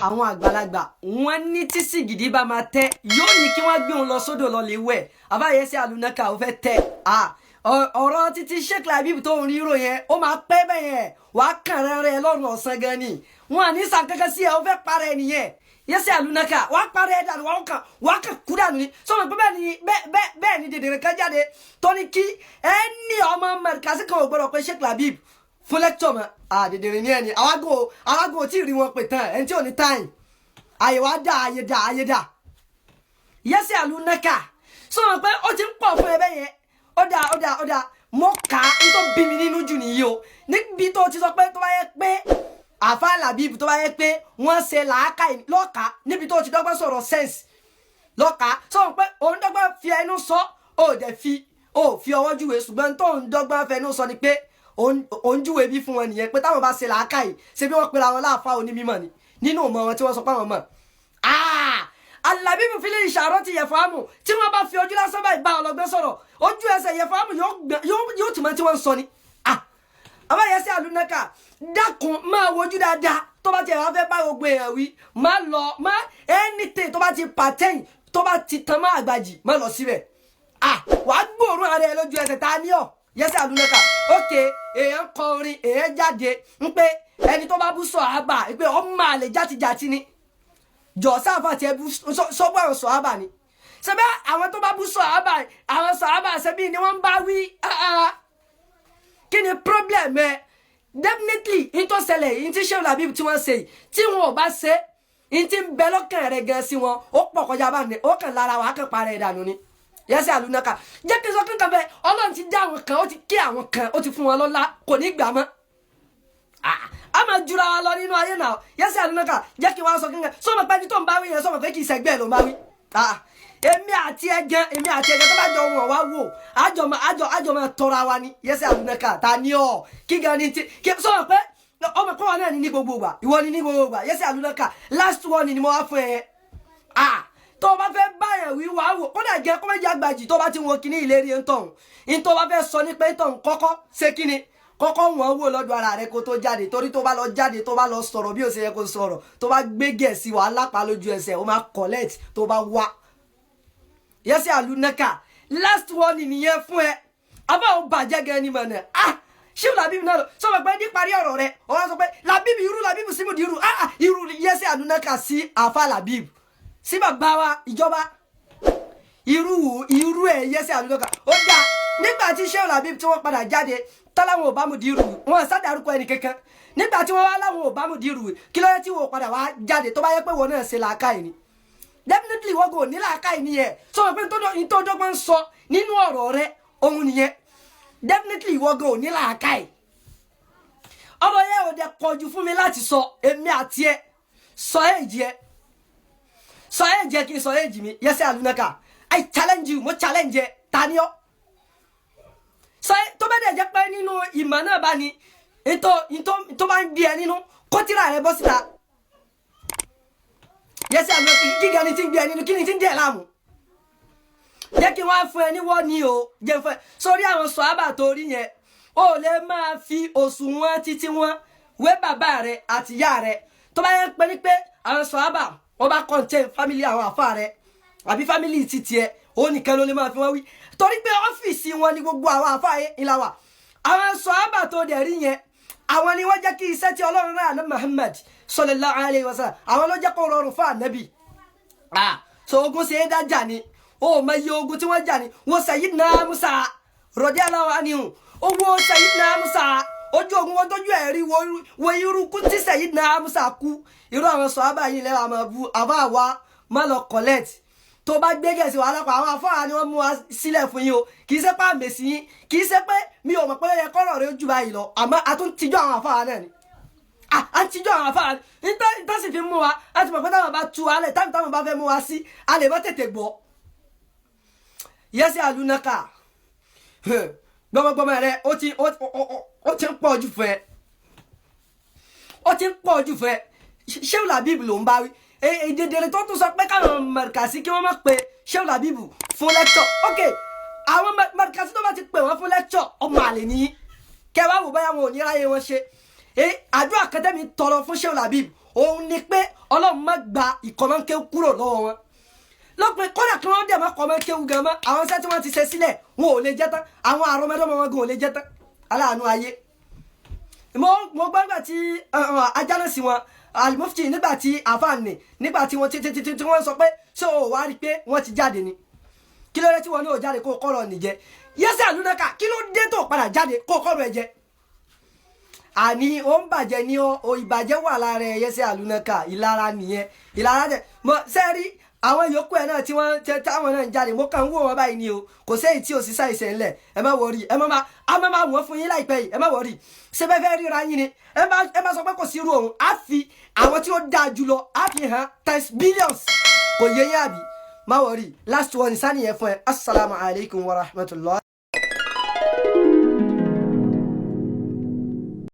àwọn àgbàlagbà wọ́n ní tí sìgìdì bá máa tẹ́ yóò ní kí wọ́n gbé òun lọ sódò lọ lè wẹ̀ àbáyẹsẹ àlùnáka ò fẹ́ tẹ́ ọ̀rọ̀ títí Sheikh Labib tó ń ríro yẹn ó máa pẹ́ bẹ́ẹ̀ yẹn wàá kàn rẹ̀ lọ́rùn ọ̀sán gan ni wọn à ní sàkankan sí ẹ ó fẹ́ para ẹ nìyẹn yẹsẹ àlùnáka wàá para ẹ dànù wàá kàn kú dànù ni sọmọ pé bẹ́ẹ̀ ni dèdèrè kan jáde tó ní kí ẹni ọmọ mẹrìkàsí kan ò gbọdọ̀ pé Sheikh Labib fún lẹ́kítọ̀ mọ́ dèdèrè ní ẹni àwágò tí ì rí wọn pè tán ẹni tí ò ní táyìn àyèwá dà ayé dà yẹsẹ àlùnáka sọmọ pé ó ti ń pọ̀ fún ẹ bẹ́ẹ̀ yẹn ó dà mo kà á ní tó bí mi nínú jù nìyí o níbi tó ti sọ pé tó bá yẹ pé àfa Labib tó bá yẹ pé wọ́n ṣe làákà lọ́ka níbi tó ti dọ́gbọ́n sọ̀rọ̀ sense lọ́ka sọ̀rọ̀ pé òun dọ́gbọ́n fi ẹnu sọ ó dẹ̀ fi ọwọ́ júwe ṣùgbọ́n tó ń dọ́gbọ́n fẹnu sọ ni pé òun júwe bí fún wọn nìyẹn pé táwọn bá ṣe làákà yìí ṣe bí wọ́n pera wọn láàfa onímọ̀ ni nínú ọmọ wọn tí wọ́n sọ pé àwọn mọ̀ Al-Labib fi lè ìṣàrọ̀ ti yẹ̀fọ́ àmù tí wọ́n bá fi ojú lásán báyìí bá ọlọ́gbẹ́ sọ̀rọ̀ ojú ẹsẹ̀ yẹ̀fọ́ àmù yóò tì mọ́ tí wọ́n ń sọ ni. Àbáyẹsẹ àlùnáka dákun máa wojú dáadáa tó bá ti ẹ̀ wá fẹ́ bá gbogbo èèyàn wí má anything tó bá ti pàtẹ́yìn tó bá ti tan má àgbàjì má lọ síbẹ̀. Wàá gbóòórùn ara ẹ lójú ẹsẹ̀ ta ni ọ̀ yẹsẹ àlùnáka ok èèyàn kọ orin èèyàn jáde ń pé ẹni tó bá bú sọ àbà pé ọmọ àlè játijàti ni jọ sáfà tiẹ̀ bú sọ́gbọ́n àwọn sọ̀hábà ni ṣebí àwọn tó bá bú sọ̀hábà àwọn sọ̀hábà ṣebí ni wọ́n bá wí kí ni problem ẹ definitely ìtọ́ ṣẹlẹ̀ yìí tí Sheikh Labib tí wọ́n ṣe yìí tí wọn ò bá ṣe yìí tí ń bẹ lọ́kàn rẹ̀ gan sí wọn ó pọ̀ kọjá bá ní ó kàn lára wa kàn parẹ́ ìdànù ni yẹsẹ àlùnáka jẹ́ kí n sọ kí n kàn fẹ́ Ọlọ́run ti dá àwọn kan ó ti kí àwọn kan ó ti fún wọn lọ́lá kò ní gbà mọ́ a máa jura wa lọ nínú ayé náà yẹsẹ àlùnáka jẹ́ kí wọ́n sọ kí n kàn sọmọ pé ẹni tó ń bá wí yẹn sọmọ pé kì í ṣẹgbẹ́ ló ń bá wí èmi àti ẹgẹ tó bá jọ wọn wá wò àjọ máa tọra wa ni yẹsẹ àlùnáka ta ni ọ kí gan ni ti sọmọ pé ọmọ kọ́ wa náà ní gbogbo ìgbà ìwọ ni ní gbogbo ìgbà yẹsẹ àlùnáka last one ni mo wá fún ẹ tó o bá fẹ́ báyàn wí wàá wò kódà jẹ́ kó méjì àgbàjì tó bá ti wọn kíní ìlérí ń tọ̀hún ní tó bá fẹ́ sọ ní pé tọ̀hún kọ́kọ́ ṣe kíni kọ́kọ́ wọ́n wò lọ́dọ̀ ara rẹ kó tó jáde torí tó bá lọ jáde tó bá lọ sọ̀rọ̀ bí ó ṣe yẹ kó sọ̀rọ̀ tó bá gbé gẹ̀ẹ́sì wà lápá lójú ẹsẹ̀ ó máa collect tó bá wá yẹsẹ àlùnáka last one nìyẹn fún ẹ abá ò bàjẹ́ gẹ́ ni mọ̀ náà Sheikh Labib náà sọ pé ní parí ọ̀rọ̀ rẹ ọ̀rọ̀ sọ pé Labib Labib símùdí irú yẹsẹ àlùnáka sí àfa Labib sí bàbá wa ìjọba irú ẹ yẹsẹ àlùnáka ó dá nígbà tí Sheikh Labib tí wọ́n padà jáde táláwọn ò bá mú dìrù wọn sádàrúkọ ẹnì kankan nígbà tí wọ́n wá láwọn ò bá mú dìrù kí ló yẹ tí wọ́n padà wá jáde tó bá yẹ pé wọn náà ṣe làákàyè ni definitely wọ́n kò ní làákàyè nìyẹn sọ pé ìtọ́jọ́gbọ́n sọ nínú ọ̀rọ̀ rẹ ohun nìyẹn definitely wọ́n kò ní làákàyè ọ̀rọ̀ yẹn ò dẹ̀ kọjú fún mi láti sọ èmi àti ẹ sọ èjì ẹ kí n sọ èjì mi yẹsẹ àlùnáka I challenge you mo challenge ẹ ta ni ọ́ sọ tó bá dẹ̀ jẹ́ pé nínú ìmọ̀ náà bá ní tó bá ń gbé ẹ nínú kó tíra rẹ bọ́ síta yẹsẹ àlùnáka gíga ni ti ń gbé ẹ nínú kí ni ti ń dẹ̀ láàmú jẹ́ kí wọ́n á fún ẹ ní wọ́n ní o jẹ́ fún ẹ sórí àwọn sọ̀hábà tó rí yẹn ó lè máa fi òṣùwọ̀n títí wọn wé bàbá rẹ àti ìyá rẹ tó bá yẹ pé ní pé àwọn sọ̀hábà wọ́n bá contain family àwọn àfa rẹ àbí family títí ẹ ó nìkan ló lè máa fi wọ́n wí torí pé ọ́fíìsì wọn ni gbogbo àwọn àfa ìlàwà àwọn sọ̀hábà tó dẹ̀ rí yẹn àwọn ni wọ́n jẹ́ kí iṣẹ́ tí Ọlọ́run rán àná Muhammad sallallahu alayhi wa sallam àwọn ló jẹ́ kó rọrùn fún ànábì so ogun ṣe é dájà ni ó mọ iye ogun tí wọ́n jà ni wọ́n Sayyidina Musa radiyallahu anhu owó Sayyidina Musa ojú ogun wọn tójú ẹ̀ rí wo irú kú tí Sayyidina Musa kú irú àwọn sọ̀hábà yìí lẹ́wọ̀ àmọ́ bu àbá wa má lọ collect tó bá gbé gẹ̀ẹ́sì wàhálà pa àwọn afọ́ra ni wọ́n mú wa sílẹ̀ fún yín o kì í ṣe pé àmì sí yín kì í ṣe pé mi ò mọ̀ pé yẹ kọ́rọ̀ rẹ ojú báyìí lọ àmọ́ a tún tijọ́ àwọn afọ́ra náà ni a tijọ́ àwọn afọ́ra ni ìtọ́sí fi mú wa a ti mọ̀ pé táwọn bá tu alẹ̀ táwọn bá fẹ́ mú wa sí a lè mọ́ tètè gbọ́ yẹsẹ àlùnáka gbọmọgbọmọ rẹ ó ti ń pọ̀ jù fún ẹ ó ti ń pọ̀ jù fún ẹ Sheikh Labib ló ń bá wí èdèdèrè tó tún sọ pé káwọn mẹrìkàsí kí wọ́n má pe Sheikh Labib fún lecture ok àwọn mẹrìkàsí tó bá ti pè wọ́n fún lecture ọmọ àlè nìyí kẹwàá wò báyà wọn ò ní ráyè wọn ṣe àdúrà akadẹ́mì tọrọ fún Sheikh Labib òun ni pé Ọlọ́run má gba ìkọ́mọ́kéwú kúrò lọ́wọ́ wọn lọ́pẹ́ kọ́dà kí wọ́n dẹ̀ má kọ́mọ́kéwú gan mọ́ àwọn iṣẹ́ tí wọ́n ti ṣe sílẹ̀ wọn ò lè jẹ́ tán àwọn àrọ́mọdọ́mọ wọn gan ò lè jẹ́ tán aláàánú ayé mo gbọ́ngbà tí ajánásí wọn Al-Mufti nígbà tí àfààní nígbà tí wọ́n tí wọ́n sọ pé ṣé o wá rí pé wọ́n ti jáde ni kí ló dé tí wọ́n ní ò jáde kó kọ́rọ̀ nìjẹ́ Yẹ́sẹ̀ Àlùnáká kí ló dé tó padà jáde kó kọ́rọ̀ ẹ jẹ àní ó ń bàjẹ́ ní o ìbàjẹ́ wà lára ẹ Yẹ́sẹ̀ Àlùnáká ìlara nìyẹn ìlara jẹ mo sẹ́rí àwọn yòókù ẹ̀ náà tí wọ́n táwọn náà ń jáde mo kàn ń wò wọ́n báyìí ni o kò sẹ́yìn tí o sì ṣàìsẹ̀ ńlẹ̀ ẹ má wọrí ẹ má máa wọ́n fún yín láìpẹ́ yìí ẹ má wọrí ṣé bẹ́ẹ̀ fẹ́ ríra yín ni ẹ má sọ pé kò sí irú òun á fi àwọn tí ó dáa jùlọ á fi hàn times billions kò yẹ yín àbí má wọrí last one sani yẹn fún ẹ assalamu alaikum wa rahmatullah.